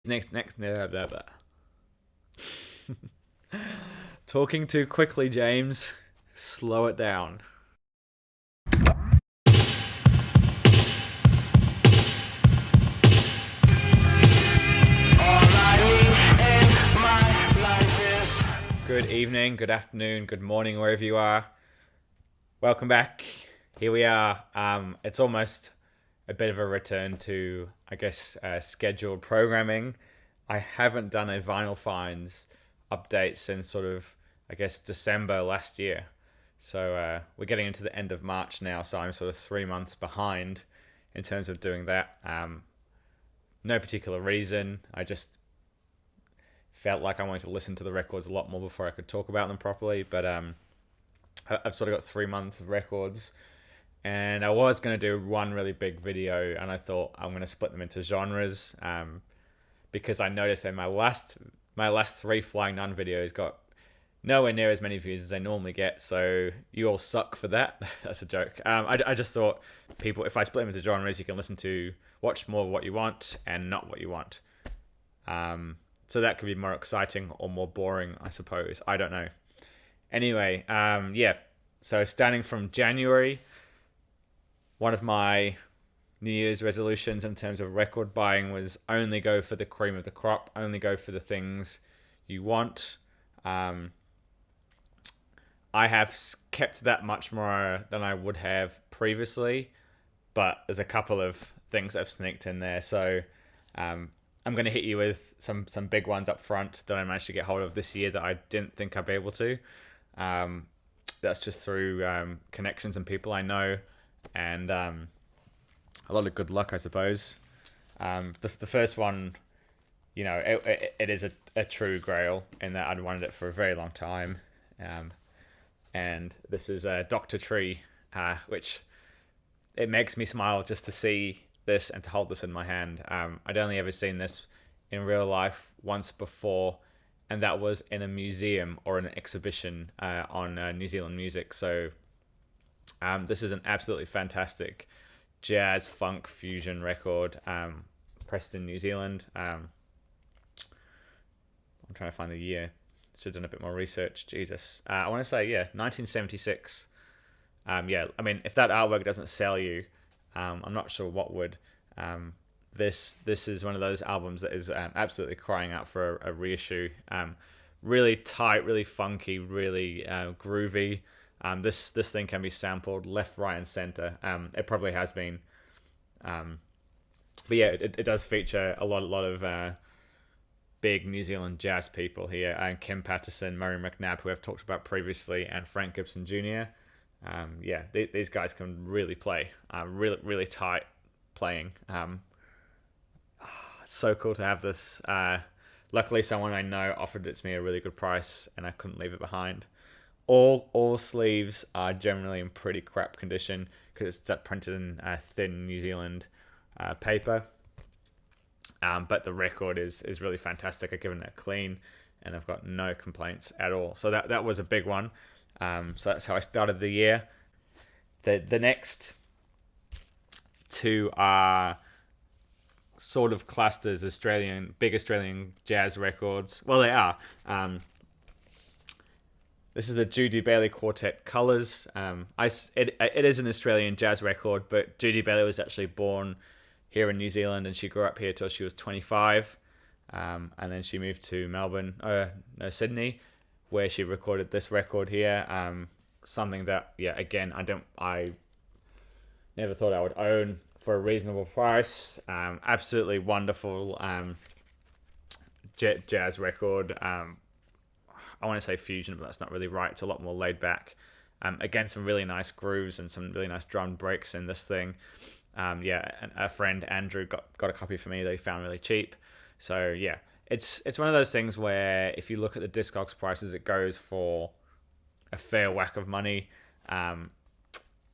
Next. Blah, blah, blah. Talking too quickly, James. Slow it down. Good evening, good afternoon, good morning, wherever you are. Welcome back. Here we are. It's almost a bit of a return to, I guess, scheduled programming. I haven't done a Vinyl Finds update since sort of, I guess, December last year. So we're getting into the end of March now, so I'm sort of 3 months behind in terms of doing that. No particular reason. I just felt like I wanted to listen to the records a lot more before I could talk about them properly. But I've sort of got 3 months of records, and I was going to do one really big video, and I thought I'm going to split them into genres, because I noticed that my last 3 Flying Nun videos got nowhere near as many views as I normally get. So you all suck for that. That's a joke. I just thought people, if I split them into genres, you can watch more of what you want and not what you want. So that could be more exciting or more boring, I suppose. I don't know. Anyway, yeah. So starting from January, one of my New Year's resolutions in terms of record buying was only go for the cream of the crop, only go for the things you want. I have kept that much more than I would have previously, but there's a couple of things I've sneaked in there. So I'm going to hit you with some big ones up front that I managed to get hold of this year that I didn't think I'd be able to. That's just through connections and people I know, and a lot of good luck, I suppose. The first one, it is a true grail in that I'd wanted it for a very long time. And this is Dr. Tree, which it makes me smile just to see this and to hold this in my hand. I'd only ever seen this in real life once before, and that was in a museum or an exhibition on New Zealand music. So this is an absolutely fantastic jazz funk fusion record, pressed in New Zealand. I'm trying to find the year. Should have done a bit more research. Jesus. I want to say, 1976. Yeah, I mean, if that artwork doesn't sell you, I'm not sure what would. This is one of those albums that is absolutely crying out for a reissue. Really tight, really funky, really groovy. This thing can be sampled left, right, and center. It probably has been. But yeah, it does feature a lot of big New Zealand jazz people here. Kim Patterson, Murray McNabb, who I've talked about previously, and Frank Gibson Jr. These guys can really play. Really tight playing. It's so cool to have this. Luckily, someone I know offered it to me at a really good price, and I couldn't leave it behind. All sleeves are generally in pretty crap condition because it's printed in thin New Zealand paper. But the record is really fantastic. I've given it a clean, and I've got no complaints at all. So that was a big one. So that's how I started the year. The next two are sort of classed as big Australian jazz records. Well, they are. This is the Judy Bailey Quartet Colours. It is an Australian jazz record, but Judy Bailey was actually born here in New Zealand, and she grew up here till she was 25. And then she moved to Sydney, where she recorded this record here. Something that, again, I never thought I would own for a reasonable price. Absolutely wonderful jazz record. I want to say fusion, but that's not really right. It's a lot more laid back. Again, some really nice grooves and some really nice drum breaks in this thing. And a friend, Andrew, got a copy for me that he found really cheap. So, yeah, it's one of those things where if you look at the Discogs prices, it goes for a fair whack of money.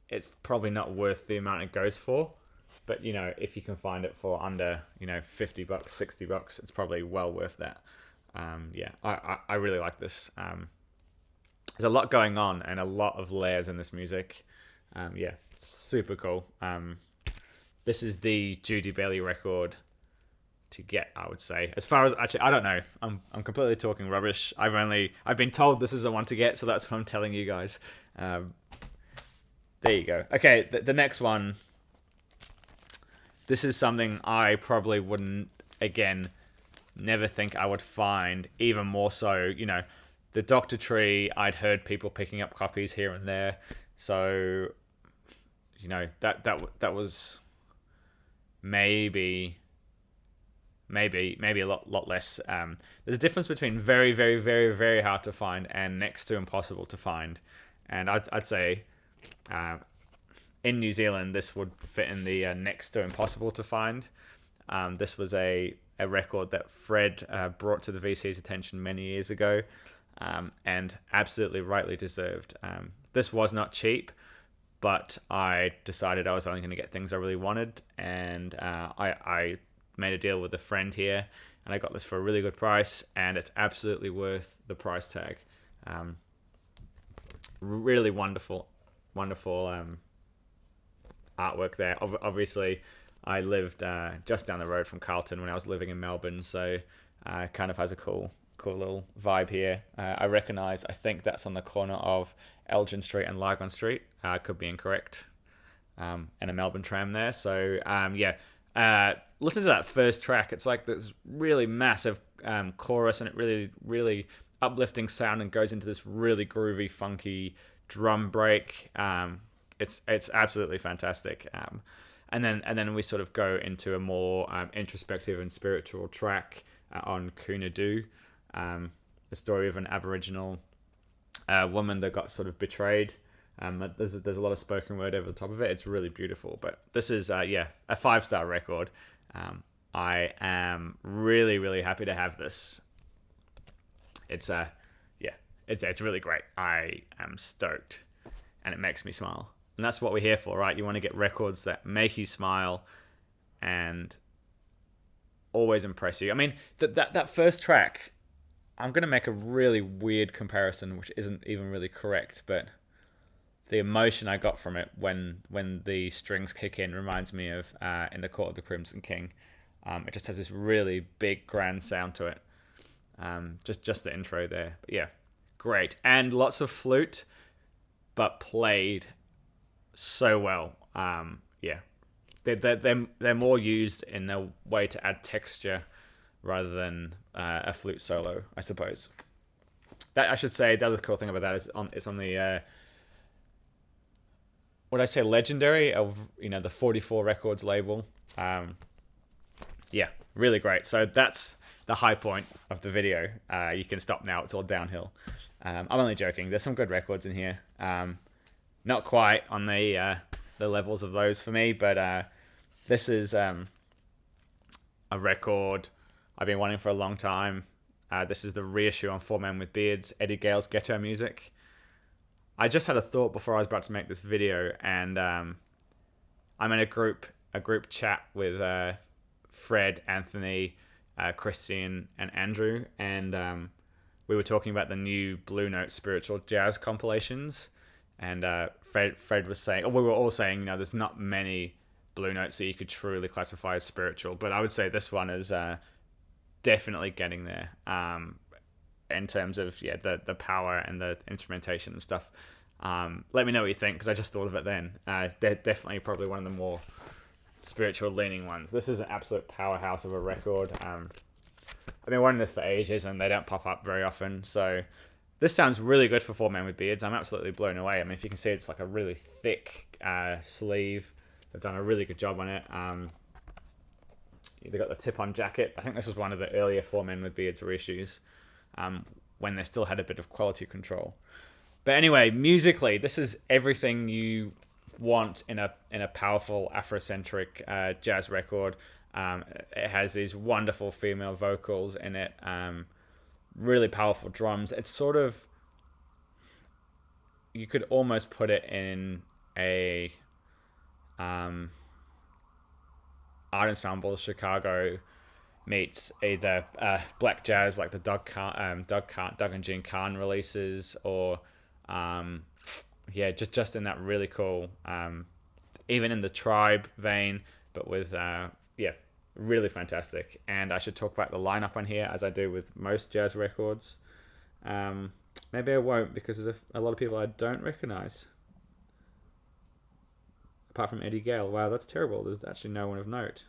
It's probably not worth the amount it goes for. But, if you can find it for under, $50, $60, it's probably well worth that. I really like this. There's a lot going on and a lot of layers in this music. Super cool. This is the Judy Bailey record to get, I would say. As far as, actually, I don't know. I'm completely talking rubbish. I've been told this is the one to get, so that's what I'm telling you guys. There you go. Okay, the next one. This is something I probably wouldn't, again, never think I would find. Even more so, the Doctor Tree, I'd heard people picking up copies here and there. So, that was maybe a lot less. There's a difference between very, very, very, very hard to find and next to impossible to find. And I'd say in New Zealand, this would fit in the next to impossible to find. This was a record that Fred brought to the VC's attention many years ago, and absolutely rightly deserved. This was not cheap, but I decided I was only going to get things I really wanted, and I made a deal with a friend here, and I got this for a really good price, and it's absolutely worth the price tag. Really wonderful artwork there. Obviously, I lived just down the road from Carlton when I was living in Melbourne, so kind of has a cool little vibe here. I think that's on the corner of Elgin Street and Lygon Street. Could be incorrect. And a Melbourne tram there. So, listen to that first track. It's like this really massive chorus, and it really, really uplifting sound, and goes into this really groovy, funky drum break. It's absolutely fantastic. And then we sort of go into a more introspective and spiritual track on Kunadu, the story of an Aboriginal woman that got sort of betrayed. There's a lot of spoken word over the top of it. It's really beautiful. But this is a 5-star record. I am really, really happy to have this. It's really great. I am stoked, and it makes me smile. And that's what we're here for, right? You want to get records that make you smile and always impress you. I mean, that first track, I'm going to make a really weird comparison, which isn't even really correct, but the emotion I got from it when the strings kick in reminds me of In the Court of the Crimson King. It just has this really big, grand sound to it. Just the intro there. But yeah, great. And lots of flute, but played so well. They're more used in a way to add texture rather than a flute solo, I suppose. That, I should say, the other cool thing about that is it's on the would I say legendary of the 44 Records label. Really great. So that's the high point of the video. You can stop now. It's all downhill. I'm only joking. There's some good records in here. Not quite on the levels of those for me, but this is a record I've been wanting for a long time. This is the reissue on Four Men with Beards, Eddie Gale's Ghetto Music. I just had a thought before I was about to make this video, and I'm in a group chat with Fred, Anthony, Christian, and Andrew, and we were talking about the new Blue Note spiritual jazz compilations. And Fred was saying, we were all saying, there's not many Blue Notes that you could truly classify as spiritual, but I would say this one is definitely getting there in terms of the power and the instrumentation and stuff. Let me know what you think, because I just thought of it then. They're definitely probably one of the more spiritual leaning ones. This is an absolute powerhouse of a record. I've been wanting this for ages, and they don't pop up very often, so this sounds really good for Four Men with Beards. I'm absolutely blown away. I mean, if you can see, it's like a really thick sleeve. They've done a really good job on it. They got the tip-on jacket. I think this was one of the earlier Four Men with Beards reissues, when they still had a bit of quality control. But anyway, musically, this is everything you want in a powerful Afrocentric jazz record. It has these wonderful female vocals in it. Really powerful drums. It's sort of, you could almost put it in a art ensemble. Chicago meets either black jazz like the Doug and Gene Kahn releases, or just in that really cool, even in the Tribe vein, but with Really fantastic. And I should talk about the lineup on here, as I do with most jazz records. Maybe I won't, because there's a lot of people I don't recognize. Apart from Eddie Gale. Wow, that's terrible. There's actually no one of note.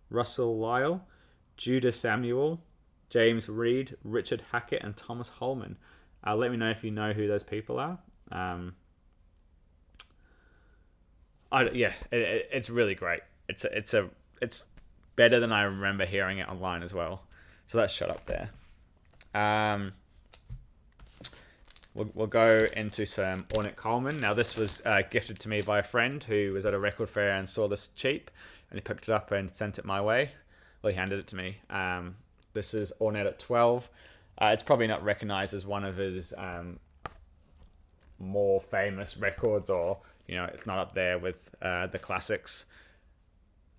Russell Lyle, Judah Samuel, James Reed, Richard Hackett, and Thomas Holman. Let me know if you know who those people are. It's really great. It's better than I remember hearing it online as well. So let's shut up there. We'll go into some Ornette Coleman. Now, this was gifted to me by a friend who was at a record fair and saw this cheap, and he picked it up and sent it my way. Well, he handed it to me. This is Ornette at 12. It's probably not recognized as one of his more famous records, or it's not up there with the classics.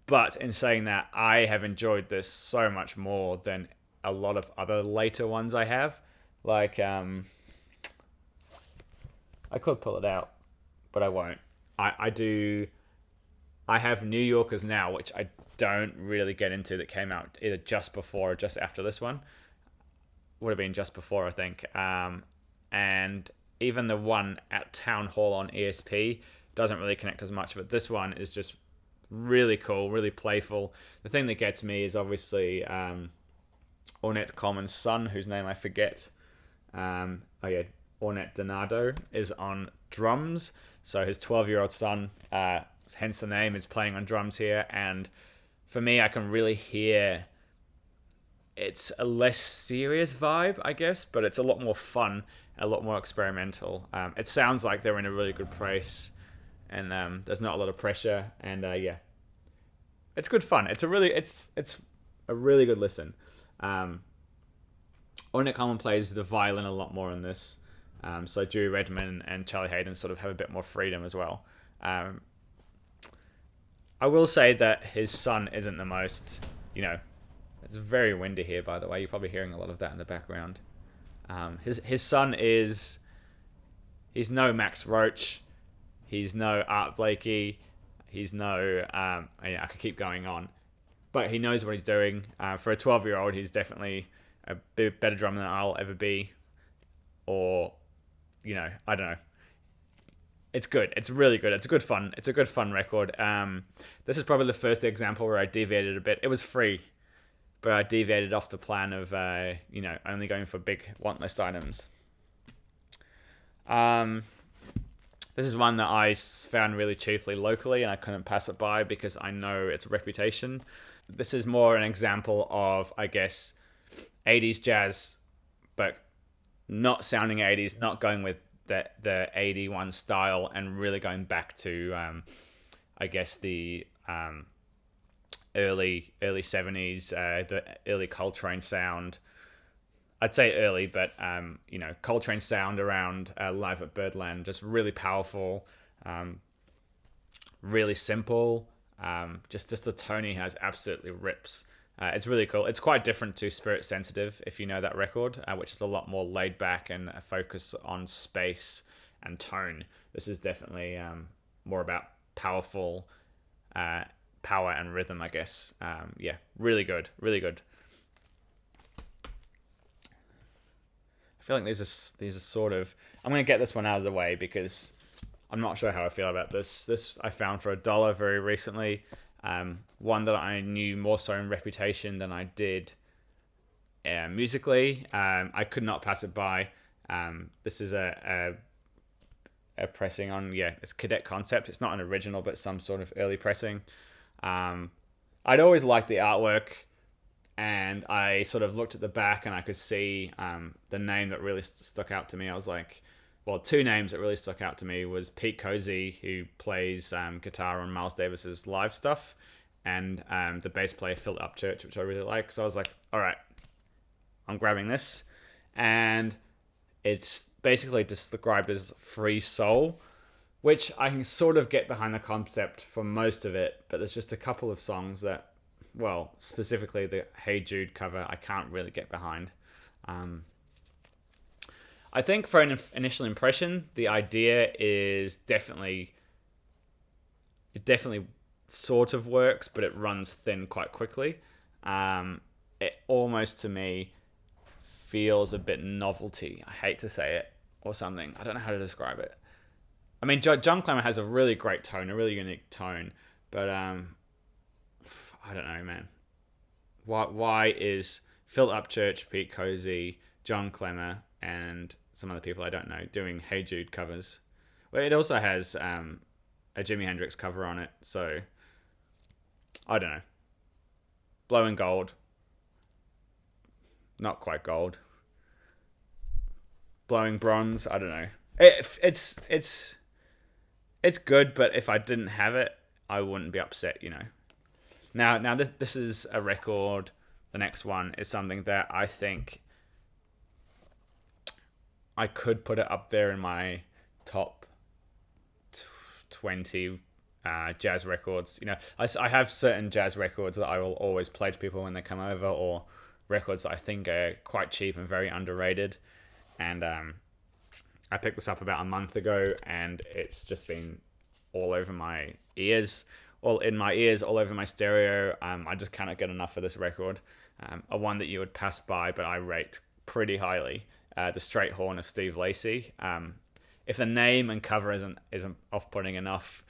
But in saying that, I have enjoyed this so much more than a lot of other later ones I have. Like, I could pull it out, but I won't. I have New Yorkers Now, which I don't really get into, that came out either just before or just after this one. Would have been just before, I think. And even the one at Town Hall on ESP doesn't really connect as much, but this one is just really cool, really playful. The thing that gets me is obviously Ornette Coleman's son, whose name I forget. Ornette Donato is on drums. So his 12-year-old son, hence the name, is playing on drums here. And for me, I can really hear it's a less serious vibe, I guess, but it's a lot more fun, a lot more experimental. It sounds like they're in a really good place, and there's not a lot of pressure. And it's good fun. It's a really good listen. Ornette Coleman plays the violin a lot more in this. So Dewey Redman and Charlie Hayden sort of have a bit more freedom as well. I will say that his son isn't the most, it's very windy here, by the way. You're probably hearing a lot of that in the background. His son he's no Max Roach. He's no Art Blakey. He's no, I could keep going on. But he knows what he's doing. For a 12-year-old, he's definitely a bit better drummer than I'll ever be. Or, I don't know. It's good. It's really good. It's a good fun record. This is probably the first example where I deviated a bit. It was free, but I deviated off the plan of, only going for big want list items. This is one that I found really cheaply locally, and I couldn't pass it by because I know its reputation. This is more an example of, I guess, 80s jazz, but not sounding 80s, not going with the 81 style, and really going back to, I guess, the early 70s, the early Coltrane sound. I'd say early, but Coltrane sound around Live at Birdland, just really powerful, really simple. Just the tone he has absolutely rips. It's really cool. It's quite different to Spirit Sensitive, if you know that record, which is a lot more laid back and a focus on space and tone. This is definitely more about powerful power and rhythm, I guess. Really good. Really good. I feel like these are sort of... I'm going to get this one out of the way because I'm not sure how I feel about this. This I found for $1 very recently. One that I knew more so in reputation than I did musically. I could not pass it by. This is a pressing on, it's Cadet Concept. It's not an original, but some sort of early pressing. I'd always liked the artwork, and I sort of looked at the back and I could see the name that really stuck out to me. I was like, well, two names that really stuck out to me was Pete Cozy, who plays guitar on Miles Davis's live stuff, and the bass player Phil Upchurch, which I really like. So I was like, all right, I'm grabbing this. And it's basically described as free soul, which I can sort of get behind the concept for most of it, but there's just a couple of songs that, well, specifically the Hey Jude cover, I can't really get behind. I think for an initial impression, the idea is definitely sort of works, but it runs thin quite quickly. It almost, to me, feels a bit novelty. I hate to say it, or something. I don't know how to describe it. I mean, John Klemmer has a really great tone, a really unique tone, but I don't know, man. Why is Phil Upchurch, Pete Cozy, John Klemmer, and some other people I don't know doing Hey Jude covers? Well, it also has a Jimi Hendrix cover on it, so I don't know. Blowing Gold. Not quite gold. Blowing Bronze. I don't know. It's good, but if I didn't have it, I wouldn't be upset. Now this is a record. The next one is something that I think I could put it up there in my top 20 jazz records. I have certain jazz records that I will always play to people when they come over, or records that I think are quite cheap and very underrated. And I picked this up about a month ago, and it's just been all over my ears, all in my ears, all over my stereo. I just cannot get enough of this record. A one that you would pass by, but I rate pretty highly. The Straight Horn of Steve Lacy. If the name and cover isn't off-putting enough,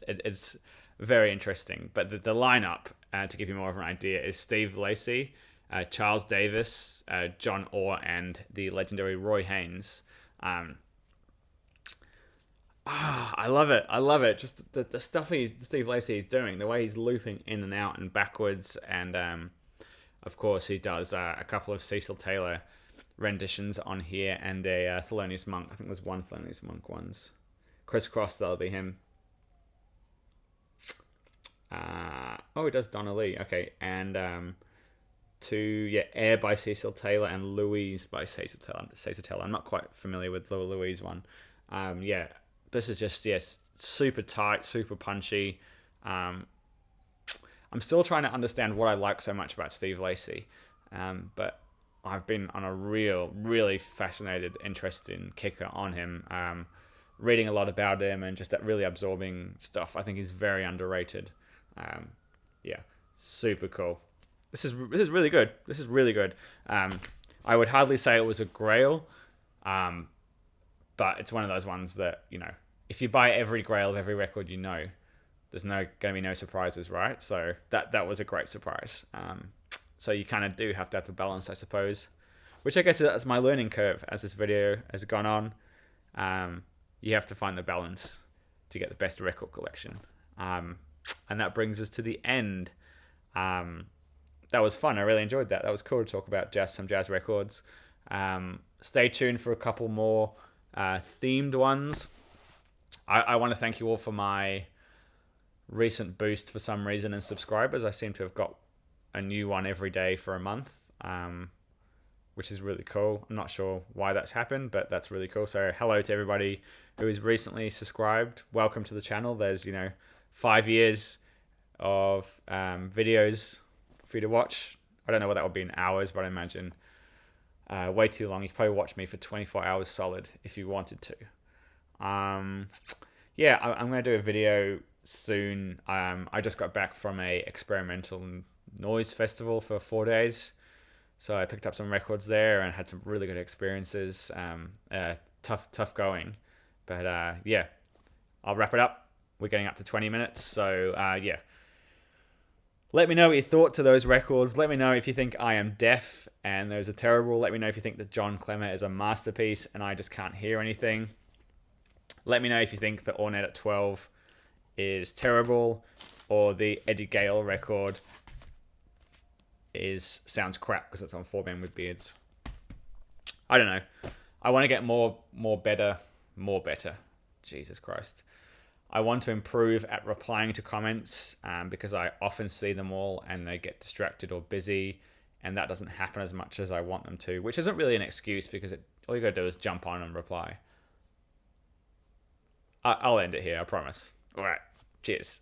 it's very interesting. But the lineup, to give you more of an idea, is Steve Lacy, Charles Davis, John Orr, and the legendary Roy Haynes. I love it. I love it. Just the stuff Steve Lacy is doing, the way he's looping in and out and backwards, and of course he does a couple of Cecil Taylor renditions on here, and a Thelonious Monk. I think there's one Thelonious Monk ones. Crisscross, that'll be him. He does Donna Lee. Okay, and Air by Cecil Taylor and Louise by Cecil Taylor. I'm not quite familiar with the Louise one. This is just, super tight, super punchy. I'm still trying to understand what I like so much about Steve Lacy, but I've been on a really fascinated, interesting kicker on him. Reading a lot about him and just that really absorbing stuff. I think he's very underrated. Super cool. This is really good. This is really good. I would hardly say it was a grail, but it's one of those ones that, if you buy every grail of every record, there's going to be no surprises, right? So that was a great surprise. So you kind of do have to have the balance, I suppose, which I guess is my learning curve as this video has gone on. You have to find the balance to get the best record collection. And that brings us to the end. That was fun. I really enjoyed that. That was cool to talk about some jazz records. Stay tuned for a couple more themed ones. I want to thank you all for my recent boost for some reason in subscribers. I seem to have got a new one every day for a month, which is really cool. I'm not sure why that's happened, but that's really cool. So hello to everybody who is recently subscribed. Welcome to the channel. There's 5 years of videos for you to watch. I don't know what that would be in hours, but I imagine way too long. You could probably watch me for 24 hours solid if you wanted to. I'm going to do a video soon. I just got back from a experimental noise festival for 4 days. So I picked up some records there and had some really good experiences. Tough going. But I'll wrap it up. We're getting up to 20 minutes. So let me know what you thought to those records. Let me know if you think I am deaf and those are terrible. Let me know if you think that John Klemmer is a masterpiece and I just can't hear anything. Let me know if you think that Ornette at 12 is terrible, or the Eddie Gale record sounds crap because it's on 4-Man with Beards. I don't know. I want to get more better. Jesus Christ. I want to improve at replying to comments because I often see them all and they get distracted or busy, and that doesn't happen as much as I want them to, which isn't really an excuse because all you got to do is jump on and reply. I'll end it here, I promise. All right. Cheers.